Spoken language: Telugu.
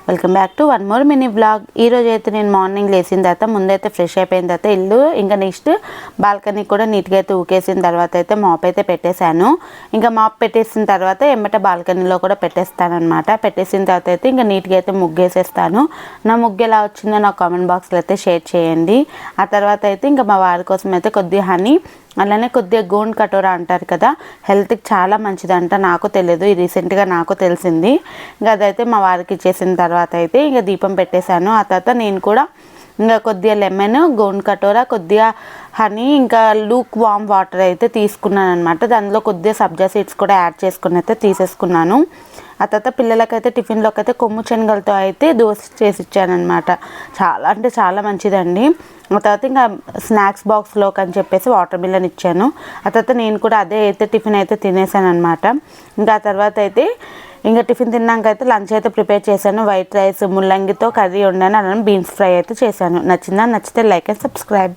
Welcome back to one more mini blog. ఈరోజు అయితే నేను మార్నింగ్ లేచిన తర్వాత ముందైతే ఫ్రెష్ అయిపోయిన తర్వాత ఇల్లు ఇంకా నెక్స్ట్ బాల్కనీ కూడా నీట్గా అయితే ఊకేసిన తర్వాత అయితే మాప్ అయితే పెట్టేశాను. ఇంకా మాప్ పెట్టేసిన తర్వాత ఎమ్మట బాల్కనీలో కూడా పెట్టేస్తాను అనమాట. పెట్టేసిన తర్వాత అయితే ఇంకా నీట్గా అయితే ముగ్గేసేస్తాను. నా ముగ్గు ఎలా వచ్చిందో నా కామెంట్ బాక్స్లో అయితే షేర్ చేయండి. ఆ తర్వాత అయితే ఇంకా మా వారి కోసం అయితే కొద్దిగా హనీ అలానే కొద్దిగా గోండ్ కటోరా అంటారు కదా, హెల్త్కి చాలా మంచిదంట. నాకు తెలియదు, రీసెంట్గా నాకు తెలిసింది. ఇంకా అదైతే మా వారికి ఇచ్చేసిన తర్వాత అయితే ఇంకా దీపం పెట్టేశాను. ఆ తర్వాత నేను కూడా ఇంకా కొద్దిగా లెమన్, గోండ్ కటోరా, కొద్దిగా హనీ, ఇంకా లూక్ వామ్ వాటర్ అయితే తీసుకున్నాను అనమాట. దానిలో కొద్దిగా సబ్జా సీడ్స్ కూడా యాడ్ చేసుకుని అయితే తీసేసుకున్నాను. ఆ తర్వాత పిల్లలకైతే టిఫిన్లోకి అయితే కొమ్ము శనగలతో అయితే దోశ చేసి ఇచ్చానమాట. చాలా అంటే చాలా మంచిదండి. ఆ తర్వాత ఇంకా స్నాక్స్ బాక్స్లోకి అని చెప్పేసి వాటర్ మిలన్ ఇచ్చాను. ఆ తర్వాత నేను కూడా అదే అయితే టిఫిన్ అయితే తినేసాను అనమాట. ఇంకా ఆ తర్వాత అయితే ఇంకా టిఫిన్ తిన్నాక అయితే లంచ్ అయితే ప్రిపేర్ చేశాను. వైట్ రైస్, ముల్లంగితో కర్రీ వండాను, అలానే బీన్స్ ఫ్రై అయితే చేశాను. నచ్చిందా? నచ్చితే లైక్ అండ్ సబ్స్క్రైబ్.